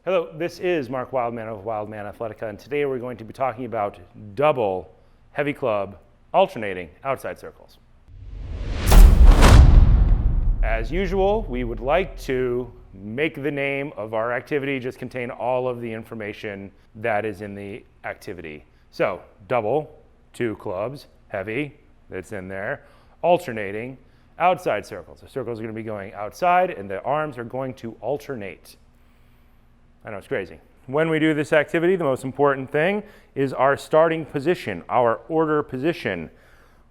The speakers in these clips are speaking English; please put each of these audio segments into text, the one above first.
Hello, this is Mark Wildman of Wildman Athletica, and today we're going to be talking about double heavy club alternating outside circles. As usual, we would like to make the name of our activity just contain all of the information that is in the activity. So double, 2 clubs, heavy, that's in there, alternating outside circles. The circles are going to be going outside and the arms are going to alternate. I know it's crazy. When we do this activity, the most important thing is our starting position, our order position.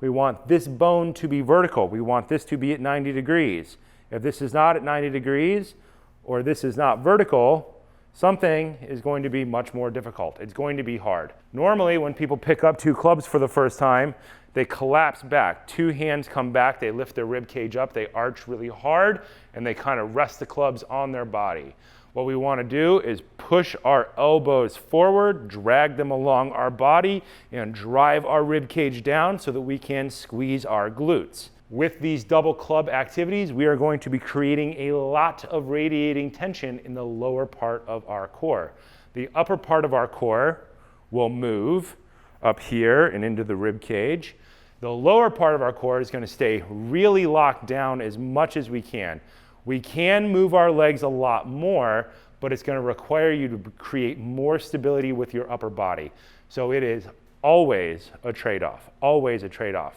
We want this bone to be vertical. We want this to be at 90 degrees. If this is not at 90 degrees or this is not vertical, something is going to be much more difficult. It's going to be hard. Normally, when people pick up 2 clubs for the first time, they collapse back. 2 hands come back, they lift their rib cage up, they arch really hard, and they kind of rest the clubs on their body. What we want to do is push our elbows forward, drag them along our body, and drive our rib cage down so that we can squeeze our glutes. With these double club activities, we are going to be creating a lot of radiating tension in the lower part of our core. The upper part of our core will move up here and into the rib cage. The lower part of our core is going to stay really locked down as much as we can. We can move our legs a lot more, but it's going to require you to create more stability with your upper body. So it is always a trade-off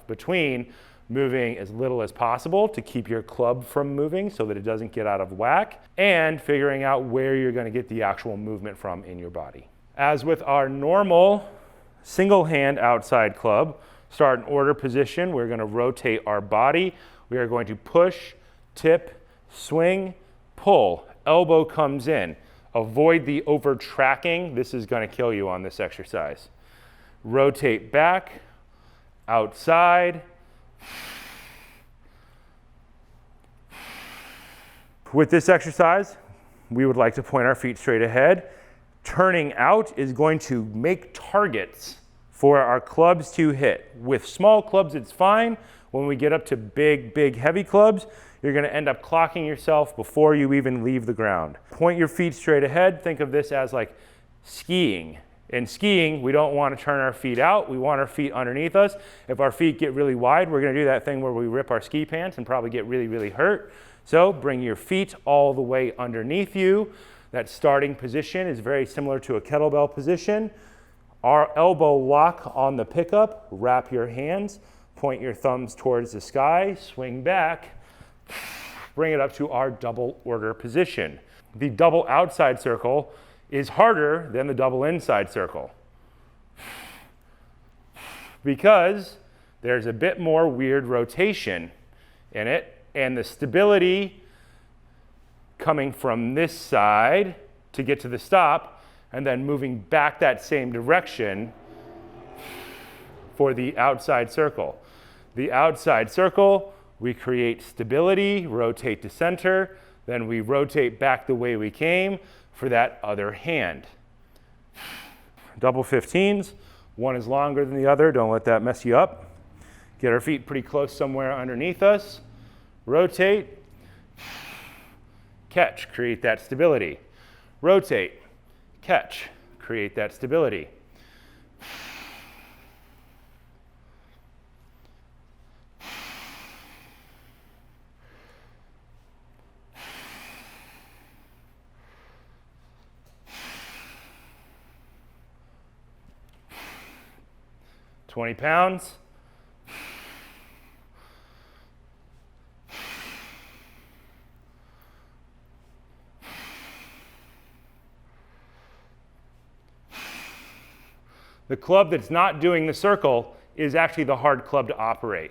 between moving as little as possible to keep your club from moving so that it doesn't get out of whack, and figuring out where you're going to get the actual movement from in your body. As with our normal single hand outside club, start in order position. We're going to rotate our body. We are going to push, tip, swing, pull, elbow comes in. Avoid the over tracking. This is going to kill you on this exercise. Rotate back, outside. With this exercise, we would like to point our feet straight ahead. Turning out is going to make targets for our clubs to hit. With small clubs, it's fine. When we get up to big, heavy clubs, you're going to end up clocking yourself before you even leave the ground. Point your feet straight ahead. Think of this as like skiing. In skiing, we don't want to turn our feet out. We want our feet underneath us. If our feet get really wide, we're going to do that thing where we rip our ski pants and probably get really hurt. So bring your feet all the way underneath you. That starting position is very similar to a kettlebell position. Our elbow lock on the pickup. Wrap your hands. Point your thumbs towards the sky. Swing back. Bring it up to our double order position. The double outside circle is harder than the double inside circle because there's a bit more weird rotation in it, and the stability coming from this side to get to the stop and then moving back that same direction for the outside circle. The outside circle, we create stability, rotate to center, then we rotate back the way we came for that other hand. Double 15s, one is longer than the other, don't let that mess you up. Get our feet pretty close somewhere underneath us, rotate, catch, create that stability. Rotate, catch, create that stability. $20 pounds. The club that's not doing the circle is actually the hard club to operate.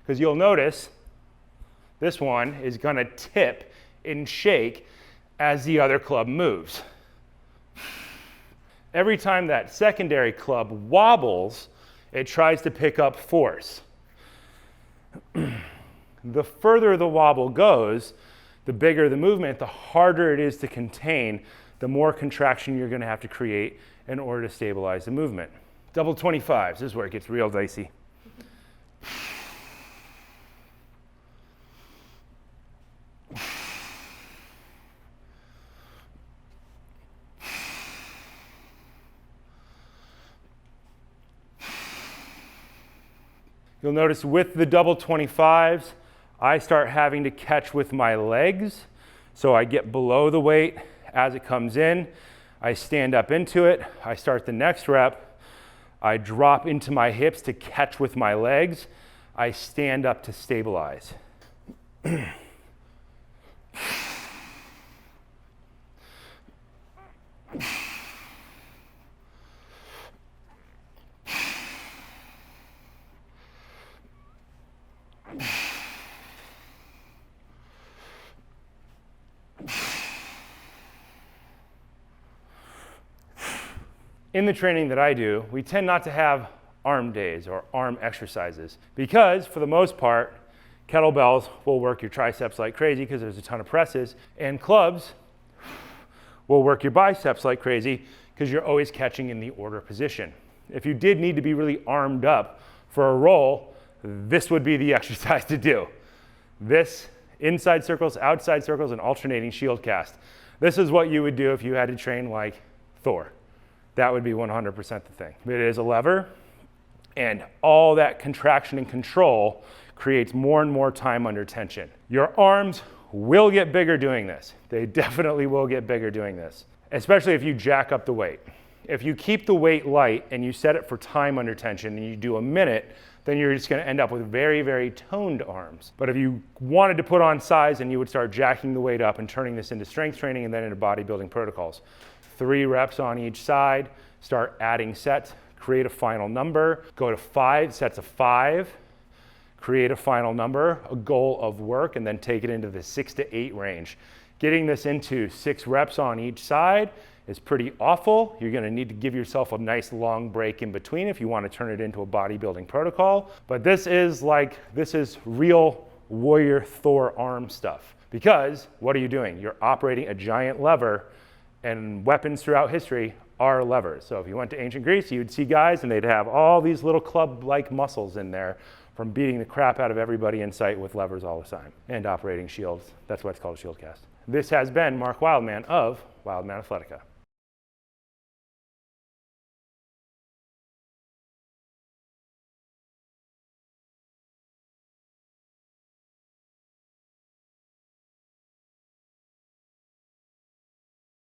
Because you'll notice this one is going to tip and shake as the other club moves. Every time that secondary club wobbles, it tries to pick up force. The further the wobble goes, the bigger the movement, the harder it is to contain, the more contraction you're going to have to create in order to stabilize the movement. Double 25s, this is where it gets real dicey. You'll notice with the double 25s, I start having to catch with my legs. So I get below the weight as it comes in. I stand up into it. I start the next rep. I drop into my hips to catch with my legs. I stand up to stabilize. In the training that I do, we tend not to have arm days or arm exercises because, for the most part, kettlebells will work your triceps like crazy because there's a ton of presses, and clubs will work your biceps like crazy because you're always catching in the order position. If you did need to be really armed up for a roll, this would be the exercise to do. This, inside circles, outside circles, and alternating shield cast. This is what you would do if you had to train like Thor. That would be 100% the thing. It is a lever, and all that contraction and control creates more and more time under tension. Your arms will get bigger doing this. They definitely will get bigger doing this, especially if you jack up the weight. If you keep the weight light and you set it for time under tension and you do a minute, then you're just gonna end up with very, very toned arms. But if you wanted to put on size, and you would start jacking the weight up and turning this into strength training and then into bodybuilding protocols. 3 reps on each side, start adding sets, create a final number, go to 5 sets of 5, create a final number, a goal of work, and then take it into the 6 to 8 range. Getting this into 6 reps on each side is pretty awful. You're gonna need to give yourself a nice long break in between if you wanna turn it into a bodybuilding protocol. But this is real warrior Thor arm stuff. Because what are you doing? You're operating a giant lever, and weapons throughout history are levers. So if you went to ancient Greece, you'd see guys and they'd have all these little club-like muscles in there from beating the crap out of everybody in sight with levers all the time and operating shields. That's why it's called a shield cast. This has been Mark Wildman of Wildman Athletica.